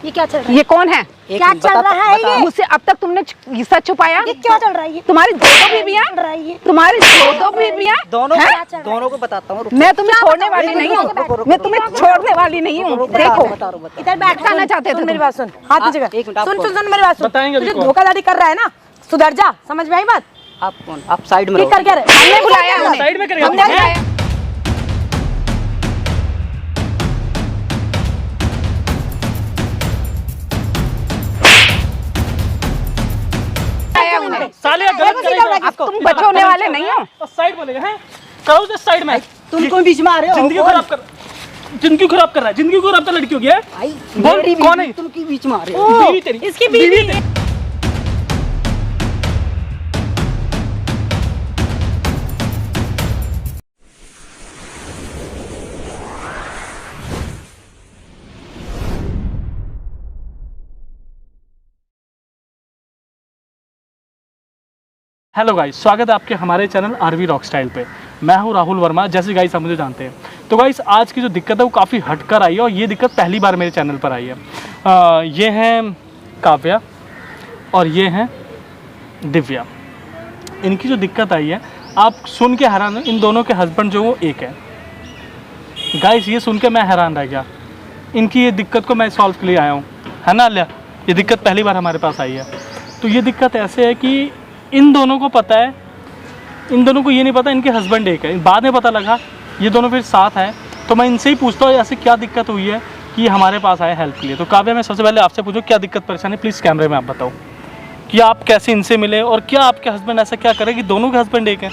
ये क्या चल रहा है? ये कौन है? क्या चल रहा है ये? मुझसे अब तक तुमने सच छुपाया? ये क्या चल रहा है? तुम्हारी दो बीवियां, तुम्हारी दो बीवियां दोनों को बताता हूँ। मैं तुम्हें छोड़ने वाली नहीं हूँ, मैं तुम्हें छोड़ने वाली नहीं हूँ। देखो इधर बैठ बताना चाहते थे मेरी बात सुन, हाथ नीचे कर। सुन मेरी बात सुन। बताएंगे तुझे धोखाधड़ी कर रहा है ना, सुधर जा। समझ में आई बात? आप कौन? आप साइड में ठीक कर क्या रहे? हमने बुलाया, साइड में हमने बुलाया। साले गलत करेगा। अब तुम बचोने वाले नहीं हो। साइड बोलेगा हैं? करो जो साइड में। तुम कोई बीच में आ रहे हो? जिंदगी खराब कर, जिंदगी खराब कर रहा है, जिंदगी खराब कर लड़की हो गया। बोल कौन है? तुम की बीच में आ रहे हो? बीवी तेरी, इसकी बीवी है। हेलो गाइस, स्वागत है आपके हमारे चैनल आरवी रॉक स्टाइल पे। मैं हूं राहुल वर्मा, जैसे गाइस आप मुझे जानते हैं। तो गाइस आज की जो दिक्कत है वो काफ़ी हटकर आई है और ये दिक्कत पहली बार मेरे चैनल पर आई है। ये हैं काव्या और ये हैं दिव्या। इनकी जो दिक्कत आई है आप सुन के हैरान हो, इन दोनों के हस्बैंड जो वो एक है। गाइस ये सुन के मैं हैरान रह गया। इनकी ये दिक्कत को मैं सॉल्व के लिए आया हूँ, है ना अल्या? ये दिक्कत पहली बार हमारे पास आई है। तो ये दिक्कत ऐसे है कि इन दोनों को पता है, इन दोनों को ये नहीं पता इनके हस्बैंड एक है। बाद में पता लगा ये दोनों फिर साथ हैं। तो मैं इनसे ही पूछता हूँ ऐसे क्या दिक्कत हुई है कि ये हमारे पास आए हेल्प के लिए। तो काव्या मैं सबसे पहले आपसे पूछूँ क्या दिक्कत परेशानी, प्लीज़ कैमरे में आप बताओ कि आप कैसे इनसे मिले और क्या आपके हस्बैंड ऐसा क्या करे कि दोनों के हस्बैंड एक हैं?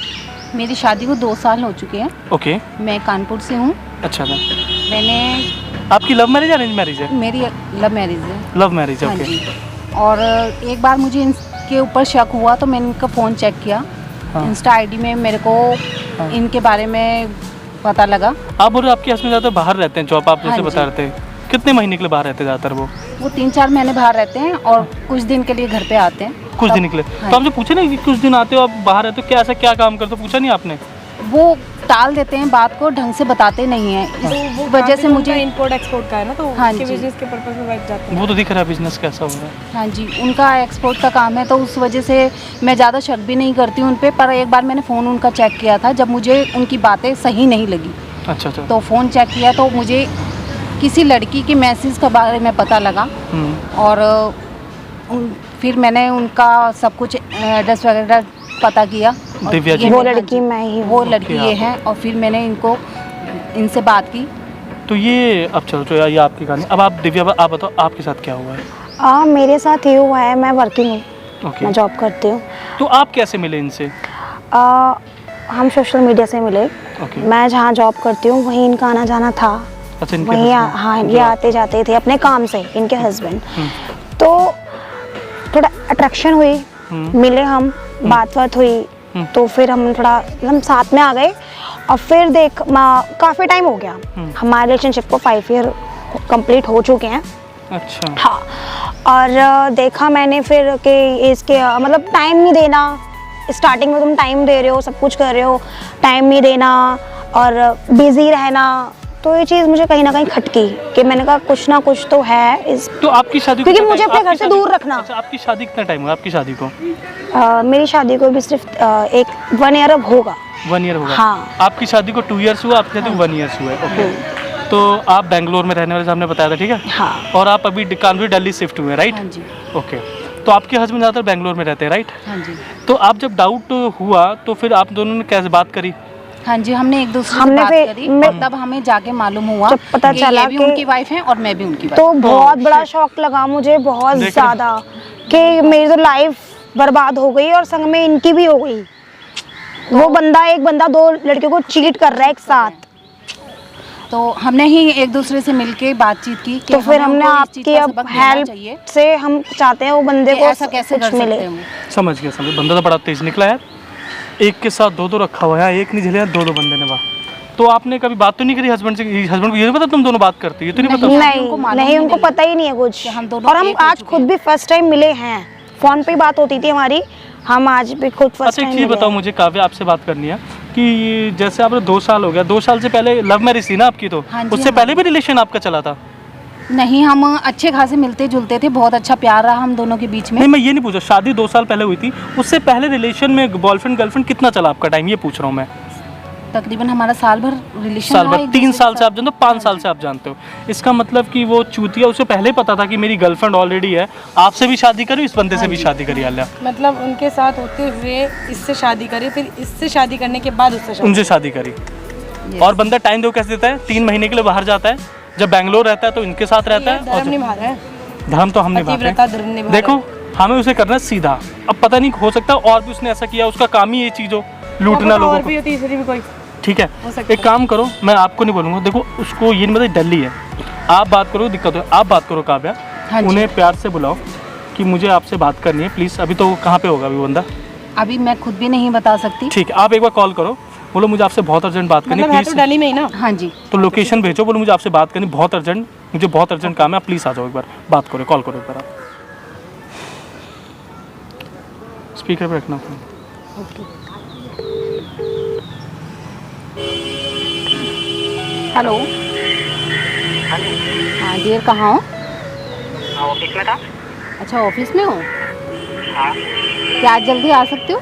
मेरी शादी को 2 साल हो चुके हैं। ओके, मैं कानपुर से हूँ। अच्छा था। मैंने आपकी लव मैरिज या अरेंज मैरिज है? मेरी लव मैरिज है। लव मैरिज है, हाँ ओके। जी। और एक बार मुझे इनके ऊपर शक हुआ तो मैंने इनका फ़ोन चेक किया। हाँ। इंस्टा आईडी में मेरे को इनके बारे में पता लगा। आप बोल रहे हो आपके हस्बैंड ज़्यादातर बाहर रहते हैं, जॉब आप जैसे हाँ जी। बता रहे थे। कितने महीने के लिए बाहर रहते हैं ज़्यादातर वो 3-4 महीने बाहर रहते हैं और कुछ दिन के लिए घर पे आते हैं। कुछ दिन के लिए? हाँ। तो आपसे पूछे ना कि कुछ दिन आते हो आप बाहर रहते हो, क्या ऐसा क्या काम करते हो, पूछा नहीं आपने? वो टाल देते हैं बात को, ढंग से बताते नहीं हैं। इस वजह से मुझे इंपोर्ट एक्सपोर्ट का है ना, तो हाँ उसके जी। बिजनेस के पर्पस में बैठ जाते हैं। वो तो दिख रहा है बिजनेस कैसा हो रहा है। हाँ जी, उनका एक्सपोर्ट का काम है तो उस वजह से मैं ज़्यादा शक भी नहीं करती उन पे। पर एक बार मैंने फ़ोन उनका चेक किया था जब मुझे उनकी बातें सही नहीं लगी। अच्छा अच्छा। तो फ़ोन चेक किया तो मुझे किसी लड़की के मैसेज के बारे में पता लगा और फिर मैंने उनका सब कुछ एड्रेस वगैरह पता किया। और दिव्या जी? ये वो मेरे- लड़की मैं ही हूँ। वो लड़की ओके, ये है और फिर मैंने इनसे बात की। तो ये अब चलो तो ये आपकी कहानी। अब आप दिव्या आप बताओ आपके साथ क्या हुआ है? मेरे साथ ये हुआ है, मैं वर्किंग हूँ, ओके। मैं जॉब करती हूँ। तो आप कैसे मिले इनसे? हम सोशल मीडिया से मिले। ओके। मैं जहाँ जॉब करती हूँ वहीं इनका आना जाना था। अच्छा, इनके वहीं husband? हाँ ये आते जाते थे अपने काम से, इनके हस्बैंड। तो थोड़ा अट्रैक्शन हुई, मिले हम, बात बात हुई। तो फिर हम थोड़ा हम साथ में आ गए और फिर काफ़ी टाइम हो गया हमारे रिलेशनशिप को, 5 ईयर कंप्लीट हो चुके हैं। अच्छा। हाँ, और देखा मैंने फिर कि इसके मतलब टाइम नहीं देना। स्टार्टिंग में तुम टाइम दे रहे हो, सब कुछ कर रहे हो, टाइम नहीं देना और बिजी रहना। तो ये चीज़ मुझे कहीं ना कहीं खटकी कि मैंने कहा कुछ ना कुछ तो है इस। तो आपकी शादी क्योंकि मुझे अपने घर से दूर रखना। अच्छा, आपकी शादी कितना टाइम हुआ आपकी शादी को? मेरी शादी को भी सिर्फ 1 ईयर अब होगा। 1 ईयर होगा? हाँ। आपकी शादी को 2 ईयर्स हुआ, आपकी शादी को 1 ईयर्स हुआ है, ओके। तो आप बेंगलोर में रहने वाले सामने बताया था, ठीक है? हाँ। और आप अभी कानपुर दिल्ली शिफ्ट हुए, राइट? हाँ जी। ओके। तो आपके हस्बैंड ज़्यादातर बेंगलोर में रहते हैं, राइट? हाँ जी। तो आप जब डाउट हुआ तो फिर आप दोनों ने कैसे बात करी? हाँ जी, हमने एक दूसरे से हमने बात फिर- करी मैं- और तब हमें जाके मालूम हुआ जब पता कि चला ये भी कि- उनकी वाइफ है और मैं भी उनकी वाइफ। तो बहुत बड़ा शौक लगा मुझे, बहुत देख रहे- ज़्यादा, कि मेरी तो लाइफ बर्बाद हो गई और संग में इनकी भी हो गई। वो बंदा एक बंदा 2 लड़कियों को चीट कर रहा है एक साथ। तो हमने ही एक दूसरे से मिलके बातचीत की कि तो फिर हमें हमने उनको इस चीज़ आपकी का अब सबक देना चाहिए हेल्प से हम चाहते हैं वो बंदे कि को ऐसा कैसे कर कुछ मिले। सकते हैं वो। समझ गया, समझ। बंदा तो बड़ा तेज निकला यार, एक के साथ 2 रखा हुआ है, एक नहीं झेले 2 बंदे ने। वाह। तो आपने कभी बात तो नहीं करी हस्बैंड से? हस्बैंड को ये नहीं पता तुम दोनों बात करती है? ये तो नहीं पता? नहीं उनको मालूम नहीं, ही उनको नहीं पता ही नहीं है कुछ। कि हम दोनों और हम एक हो आज चुके खुद हैं। भी फर्स्ट टाइम मिले हैं, फोन पे ही बात होती थी हमारी, हम आज भी खुद फर्स्ट अच्छा, एक टाइम चीज़ मिले बताओ हैं। मुझे, काव्या आपसे बात करनी है कि जैसे आपने 2 साल हो गया, 2 साल से पहले लव मैरिज थी ना आपकी? तो हाँ जी, उससे हाँ। पहले भी रिलेशन आपका चला था? नहीं, हम अच्छे खासे मिलते जुलते थे, बहुत अच्छा प्यार रहा हम दोनों के बीच में। नहीं, मैं ये नहीं पूछा, शादी 2 साल पहले हुई थी, उससे पहले रिलेशन में बॉयफ्रेंड गर्लफ्रेंड कितना चला आपका टाइम, ये पूछ रहा हूँ मैं। तकरीबन हमारा साल भर रिलेशन साल रहा, भर, एक 3 दूसरे साल के से आप जानते हो, 5 साल से आप जानते हो। इसका मतलब कि वो चूतिया, उसे पहले ही पता था कि मेरी गर्लफ्रेंड ऑलरेडी है, आपसे भी शादी करी, इस बंदे से भी शादी करी। अल्लाह, मतलब उनके साथ होते हुए इससे शादी करी, फिर इससे शादी करने के बाद उससे शादी। उनसे शादी करी। और बंदा टाइम दो कैसे देता है, 3 महीने के लिए बाहर जाता है, जब बैंगलोर रहता है तो इनके साथ रहता है। धर्म निभा रहा है, धर्म तो हम निभा रहे पतिव्रता धर्म निभा हैं। देखो, हमें उसे करना है सीधा। अब पता नहीं, हो सकता है और भी उसने ऐसा किया, उसका काम ही ये चीज़ हो, लूटना लोगों और को। भी तीसरी भी कोई। ठीक है, सकता एक काम करो, मैं आपको नहीं बोलूँगा, देखो उसको ये नहीं पता डली है, आप बात करो, दिक्कत है, आप बात करो काव्या, हाँ जी। उन्हें प्यार से बुलाओ कि मुझे आपसे बात करनी है प्लीज़। अभी तो कहाँ पे होगा अभी बंदा? अभी मैं खुद भी नहीं बता सकती। ठीक है, आप एक बार कॉल करो, बोलो मुझे आपसे बहुत अर्जेंट बात करनी है मतलब है तो प्लीज़। दिल्ली में ही ना। हाँ जी, तो लोकेशन भेजो, बोलो मुझे आपसे बात करनी बहुत अर्जेंट, मुझे बहुत अर्जेंट काम है, आप प्लीज़ आ जाओ, एक बार बात करो, कॉल करो एक बार आप। स्पीकर पे रखना फोन। हेलो। हाँ डियर, कहाँ हो? ऑफिस में था। अच्छा, ऑफिस में हो? हाँ। क्या आज जल्दी आ सकते हो?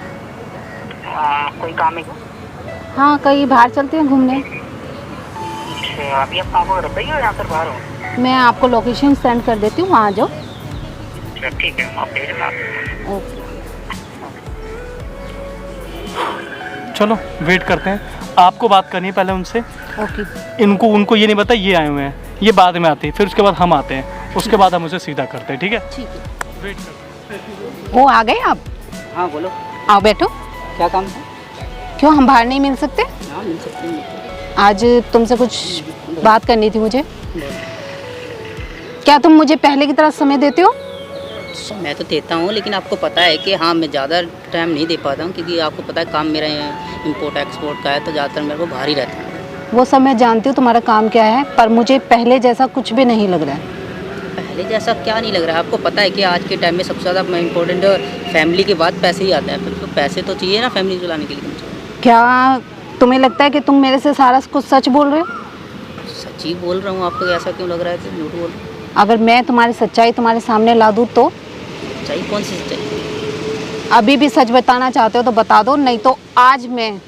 कोई काम है क्या? हाँ, कहीं बाहर चलते हैं घूमने। अच्छा, अभी आप कहाँ पर रहते हो या फिर बाहर हो? मैं आपको लोकेशन सेंड कर देती हूँ, वहाँ आ जाओ। अच्छा ठीक है, आप भेजना। ओके। चलो वेट करते हैं, आपको बात करनी है पहले उनसे। ओके। उनको ये नहीं पता ये आए हुए हैं, ये बाद में आते हैं, फिर उसके बाद हम आते हैं, उसके बाद हम उसे सीधा करते हैं। ठीक है, ठीक है। वेट करते हैं। वो आ गए आप? हाँ बोलो, आओ बैठो। क्या काम है? क्यों, हम बाहर नहीं मिल सकते? हाँ मिल सकते हैं। आज तुमसे कुछ बात करनी थी मुझे। क्या तुम मुझे पहले की तरह समय देते हो? मैं तो देता हूँ, लेकिन आपको पता है कि हाँ मैं ज़्यादा टाइम नहीं दे पाता हूँ, क्योंकि आपको पता है काम मेरा इंपोर्ट एक्सपोर्ट का है, तो ज़्यादातर मेरे को बाहर ही रहता है। वो सब मैं जानती हूँ तुम्हारा काम क्या है, पर मुझे पहले जैसा कुछ भी नहीं लग रहा है। पहले जैसा क्या नहीं लग रहा है? आपको पता है कि आज के टाइम में सबसे ज़्यादा इम्पोर्टेंट फैमिली के बाद पैसे ही आते हैं, फिर तो पैसे तो चाहिए ना फैमिली चलाने के लिए। क्या तुम्हें लगता है कि तुम मेरे से सारा कुछ सच बोल रहे हो? सच ही बोल रहा हूँ, आपको ऐसा क्यों लग रहा है कि झूठ बोल रहा हूँ? अगर मैं तुम्हारी सच्चाई तुम्हारे सामने ला दूँ तो? सच्चाई कौन सी सच्चाई? अभी भी सच बताना चाहते हो तो बता दो, नहीं तो आज मैं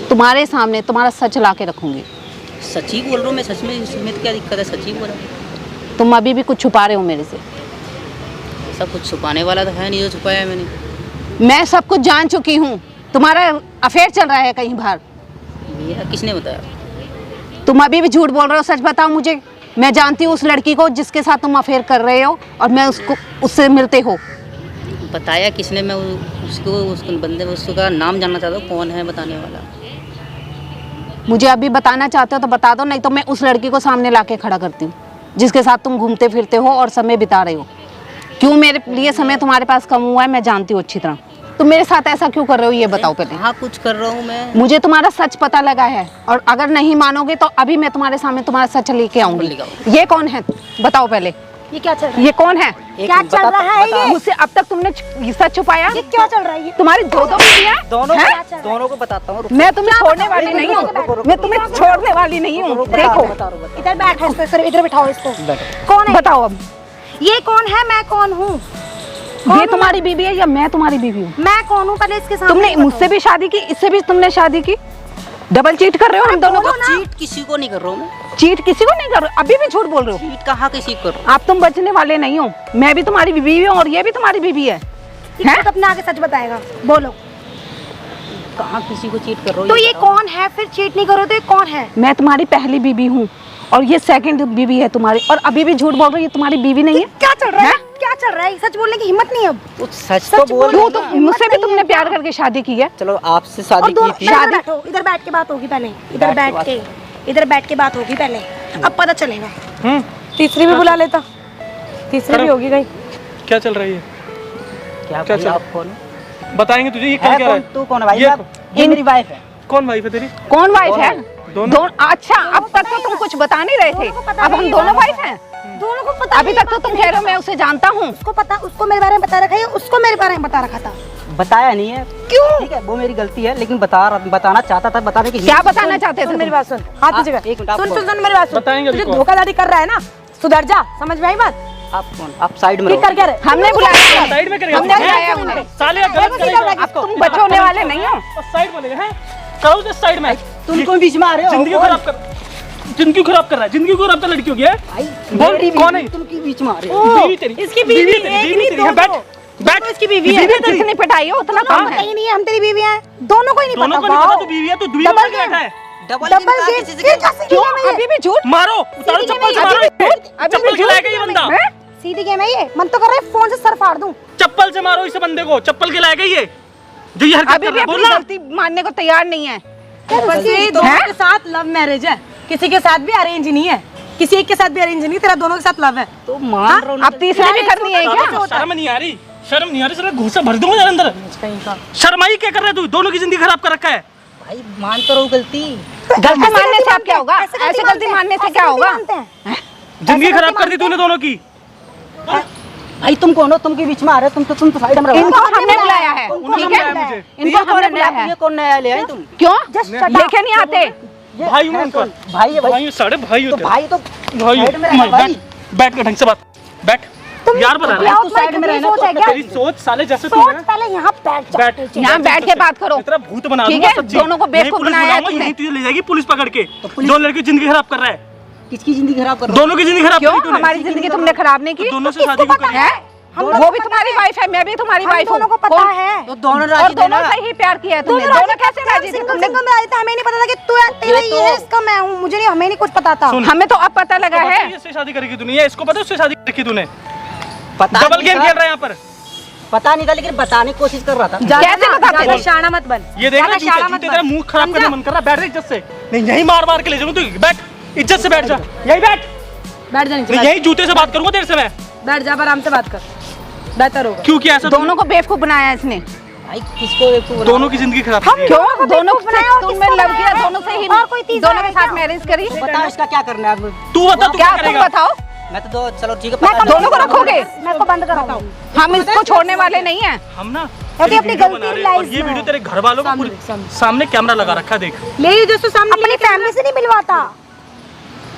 तुम्हारे सामने तुम्हारा सच ला के रखूँगी। सच ही बोल रहा हूँ मैं, सच में, इसमें तो क्या दिक्कत है? सच ही बोल रहा हूँ। तुम अभी भी कुछ छुपा रहे हो मेरे से। ऐसा कुछ छुपाने वाला तो है नहीं जो छुपाया है मैंने। मैं सब कुछ जान चुकी हूँ। तुम्हारा अफेयर चल रहा है कहीं बाहर। मेरा किसने बताया? तुम अभी भी झूठ बोल रहे हो, सच बताओ मुझे। मैं जानती हूँ उस लड़की को जिसके साथ तुम अफेयर कर रहे हो, और मैं उससे मिलते हो। बताया किसने? मैं उसको बंदे, उसका नाम जानना चाहता हूँ, कौन है बताने वाला? मुझे अभी बताना चाहते हो तो बता दो, नहीं तो मैं उस लड़की को सामने लाके खड़ा करती हूँ जिसके साथ तुम घूमते फिरते हो और समय बिता रहे हो। क्यों मेरे लिए समय तुम्हारे पास कम हुआ है, मैं जानती हूँ अच्छी तरह। तुम मेरे साथ ऐसा क्यों कर रहे हो, ये बताओ पहले। हाँ कुछ कर रहा हूँ मैं। मुझे तुम्हारा सच पता लगा है, और अगर नहीं मानोगे तो अभी मैं तुम्हारे सामने तुम्हारा सच लेके आऊंगी। ये कौन है बताओ पहले। ये क्या चल रहा है? ये कौन है? क्या चल रहा है ये? मुझसे अब तक तुमने ये सच छुपाया। ये क्या चल रहा है ये? तुम्हारी दो बीवियां हैं? दोनों को बताता हूँ। मैं तुम्हें छोड़ने वाली नहीं हूँ, मैं तुम्हें छोड़ने वाली नहीं हूँ। देखो, इधर बैठ इसको, सर इधर बिठाओ इसको। कौन है? बताओ अब, ये कौन है? मैं कौन हूँ? ये तुम्हारी बीवी है या मैं तुम्हारी बीवी हूँ? मैं कौन हूँ पहले इसके सामने तुमने मुझसे भी शादी की, इससे भी तुमने शादी की। डबल चीट कर रहे हो हम दोनों को। चीट किसी को नहीं कर रहा हूँ मैं। चीट किसी को नहीं कर रहे हो, अभी भी झूठ बोल रहे हो। चीट कहाँ किसी को कर रहा हूँ? आप तुम बचने वाले नहीं हो। मैं भी तुम्हारी बीवी हूँ और ये भी तुम्हारी बीवी है। हैं? अपने आगे सच बताएगा, बोलो। कहाँ किसी को चीट कर रहा हूँ? तो ये कौन है फिर? चीट नहीं करो तो ये कौन है? मैं तुम्हारी पहली बीवी हूँ और ये सेकंड बीवी है तुम्हारी, और अभी भी झूठ बोल रही है, ये तुम्हारी बीवी नहीं है। क्या चल रहा है? क्या चल रहा है? सच बोलने की हिम्मत नहीं है अब। सच तो बोल क्यों? तो मुझसे भी तुमने प्यार करके शादी की है। चलो आपसे और शादी दोनों की थी। इधर बैठो, इधर बैठ के बात होगी पहले। इधर बैठ के बात होगी पहले, अब पता चलेगा। तीसरी भी बुला लेता, तीसरी भी होगी गई। क्या चल रही है? क्या चल आप कौन बताएंगे तुझे। ये क्या क्या है? तू कौन है भाई? ये ये मेरी वाइफ है। कौन वाइफ है तेरी? कौन वाइफ है? दोनों। अच्छा, अब तक तो तुम कुछ बता नहीं रहे थे, अब हम दोनों वाइफ हैं। दोनों को पता। अभी तक तो तुम कह रहे हो मैं उसे जानता हूँ। उसको पता, उसको मेरे बारे में बता रखा है, उसको मेरे बारे में बता रखा था। बताया नहीं है। क्यों? ठीक है, वो मेरी गलती है, लेकिन बताना चाहता था, बताने की क्या बताना चाहते थे? मेरी बात सुन, हाथ नीचे कर। एक मिनट, आप सुन मेरी बात सुन। बताएंगे अभी तुझे कौन? धोखाधड़ी कर रहा है ना, सुधर जा, समझ में आई बात? आप कौन? आप साइड में ठीक कर क्या रहे? हमने बुलाया, साइड में करेगा हमने बुलाया उन्हें। साले गलत करेगा। अब तुम बचोने वाले नहीं हो। साइड बोलेगा हैं, करो इस साइड में। तुम क्यों बीच में आ रहे हो? जिंदगी खराब कर, जिंदगी खराब कर रहा है, जिंदगी खराब कर लड़कियों की है। बोल कौन है? तुम क्यों बीच में आ रहे हो? बीवी तेरी, इसकी बीवी तेरी, एक बीवी नहीं, तेरी है, दो बैठ दो। बैठ, इसकी बीवी है। जितनी पिटाई हो उतना कम है। नहीं हम तेरी बीवी हैं, दोनों को ही नहीं दोनों पता। को नहीं पता वाओ। तू बीवी है, तू बीवी डबल में बैठा है। डबल डबल जिंदा गेम, किसी से ये क्या- क्या सीधी गेम है ये? अभी भी झूठ। मारो, उतारो सीधी चप्पल से गेम है, मारो, अभी चप्पल भी खिलाएगा ये बंदा, हैं? सीधी गेम है ये, मन तो कर रहा है फोन से सर फाड़ दूं। चप्पल से मारो इस बंदे को, चप्पल खिलाएगा ये जो ये हरकत अभी कर भी रहा है, अपनी बोलना। गलती मानने को तैयार नहीं है। ऊपर से दोनों के साथ लव मैरिज है, किसी के साथ भी अरेंज नहीं है, किसी एक के साथ भी अरेंज नहीं, तेरा दोनों के साथ लव है। तो मान रहा हूँ अब तीसरी भी करनी है क्या? शर्म नहीं आ रही, शर्म नहीं आ रही, साला घूसा भर दूंगा यार अंदर। शर्माई क्या कर रहा है तू? दोनों की जिंदगी खराब कर रखा है। भाई मान तो रहा हूँ गलती। गलती मानने से अब क्या होगा? ऐसे गलती मानने से क्या होगा? जिंदगी खराब कर दी तूने दोनों की। भाई तुम कौन हो? तुम के बीच में आ रहे हो? तुम तो साइड में रहो। इनको हमने बुलाया है, उन्होंने ठीक बुलाया है? मुझे। इनको हमने बुलाया है। ये कौन नया ले आए तुम? क्यों? लेके नहीं आते? भाई हूँ उनका, भाई है भाई। भाई साढ़े भाई तो होते भाई तो भाई साइड में रहना भाई। बैठ के ढंग से बात बैठ। यार बता रहा है तू साइड में रहना। सोच है क्या? तेरी सोच साले जैसे तू सोच है। पहले यहाँ बैठ जा। बैठ यहाँ बैठ के बात करो। तेरा भूत बना ठीक दूंगा है? सच्ची। दोनों को नहीं, बेवकूफ पुलिस बनाया है बुलाऊंगा, तुमने। यहीं तुझे ले जाएगी पुलिस पकड़ के। दो लड़की की जिंदगी खराब कर रहा है, किसकी जिंदगी खराब कर रहा दोनों की जिंदगी खराब क्यों? करी तूने। हमारी जिंदगी तुमने खराब नहीं की? दोनों से शादी क्यों करी? है? वो भी तुम्हारी वाइफ है, मैं भी तुम्हारी वाइफ हूँ। दोनों को पता है। तो दोनों और राजी दोनों देना। से ही प्यार किया है तुमने। दोनों कैसे राजी थे? सिंगल तुमने सिंगल में आई थी, हमें नहीं पता था कि तू तेरा ये ये तो- है, इसका मैं हूँ, मुझे नहीं, हमें नहीं कुछ पता था। सुन। हमें तो अब पता लगा पता है। है इससे शादी करेगी तूने, ये इसको पता है उससे शादी करेगी तूने। पता डबल नहीं गेम था। खेल रहा है यहाँ पर। पता नहीं था लेकिन बताने की कोशिश कर रहा था। कैसे बताते ज्यादा थे? शाना मत बन। ये देख ज्यादा जूते शाना मत जूते बन। तेरा मुंह खराब करने मन कर रहा है। बैठ रे इज्जत से। नहीं यही मार मार के ले जाऊंगा तू। बैठ इज्जत से बैठ जा, यही बैठ। बैठ जा नीचे, नहीं यही जूते से बात करूंगा तेरे से मैं। बैठ जा, आराम से बात कर, बेहतर होगा। क्यों किया ऐसा? दोनों को बेवकूफ बनाया इसने। भाई किसको बेवकूफ दोनों की जिंदगी खराब की है। क्यों? दोनों से बनाया और तुमने किसको लव किया, बनाया? दोनों से ही और कोई तीसरा दोनों के है साथ क्या? मैरिज करी। बताओ इसका क्या करना है अब? तू बता तू क्या क्या तुम करेगा? बताओ? मैं तो दो चलो ठीक है मैं पता दोनों को रखोगे? मैं को बंद कराऊं। हम इसको छोड़ने वाले नहीं हैं। हम ना अभी अपनी वीडियो गलती बना रहे हैं और realize ये में वीडियो तेरे घर वालों को सामने कैमरा लगा रखा है, देख। ले जो सामने अपनी फैमिली से नहीं मिलवाता।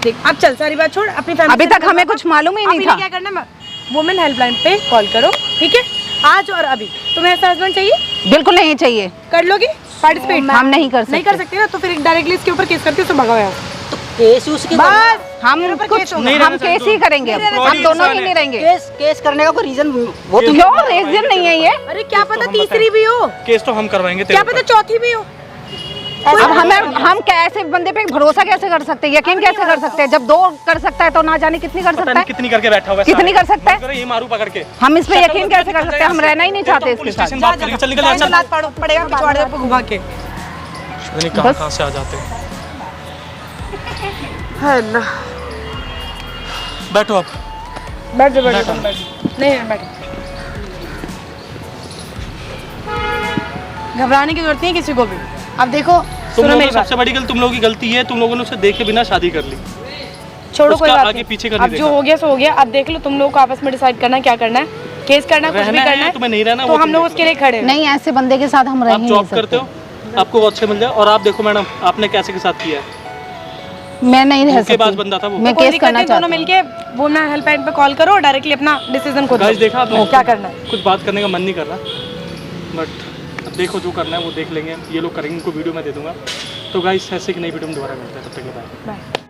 देख, अब चल सारी बात छोड़, अपनी फैमिली अभी से तक बात हमें कर। कुछ मालूम ही अभी नहीं था। क्या करना है, वुमेन हेल्पलाइन पे कॉल करो, ठीक है? आज और अभी। तुम्हें ऐसा हस्बैंड चाहिए? बिल्कुल नहीं चाहिए। कर लोगी पार्टिसिपेट? हम नहीं कर नहीं कर सकते। सकते ना, तो फिर डायरेक्टली इसके ऊपर केस करती हो तो भगाओ यहाँ। तो केस उसके बस हम मेरे ऊपर कुछ केस होगा। नहीं हम रहना केस चाहिए ही करेंगे। नहीं रहना हम चाहिए। दोनों ही इंसान नहीं है। रहेंगे। केस करने का कोई रीजन वो तो क्यों? रीजन नहीं है ये। अरे क्या पता हम तीसरी भी हो, केस तो हम करवाएंगे तेरे क्या पता ऊपर। चौथी भी हो। अब हम कैसे बंदे पे भरोसा कैसे कर सकते हैं? यकीन कैसे कर सकते हैं? जब दो कर सकता है तो ना जाने कितनी कर पता सकता नहीं है? कितनी करके बैठा हुआ है। कितनी कर सकता है? ये मारू पकड़ के। हम इस पे यकीन कैसे कर सकते हैं? हम रहना ही नहीं चाहते इसके पुलिस साथ। स्टेशन बात करेंगे। चल निकल यहाँ, चल। पड़ेगा पिछवाड़े आपको घुमा के। पता नहीं कहाँ से आ जाते हैं। बैठो आप। बैठ जा, बैठ जा, बैठ जा। नहीं बैठ। घबराने की जरूरत नहीं है किसी को भी। अब देखो, तुम सुनो लोगों मेरी की बात, सबसे बड़ी गलती तुम लोगों की गलती है, तुम लोगों ने उसे देखे बिना शादी कर ली। छोड़ो कोई उसका बात आगे नहीं। पीछे का नहीं अब जो देखा। हो गया सो हो गया। अब देख लो, तुम लोग को आपस में डिसाइड करना है क्या करना है, केस करना है, कुछ भी रहना है, करना है, तुम्हें नहीं रहना, तो वो हम तुम लोग देख उसके लिए खड़े हैं। नहीं, ऐसे बंदे के साथ हम रह आप ही जॉब नहीं करते सकते। हो, आपको वो अच्छे मिल जाए। और आप देखो मैडम, आपने कैसे के साथ किया है। मैं नहीं रह धोखेबाज सकती। बंदा था वो। मैं कोई केस दिक्कत करना नहीं, दोनों चाहती हूँ। मिलके वुमेन हेल्पलाइन पे कॉल करो, डायरेक्टली अपना डिसीजन खुद गाइस लो। देखा आपने, क्या करना है। कुछ बात करने का मन नहीं कर रहा, बट अब देखो जो करना है वो देख लेंगे। ये लोग करेंगे, उनको वीडियो में दे दूंगा। तो गाइस ऐसे की नई वीडियो में दोबारा मिलते हैं, तब तक के बाय। बाय।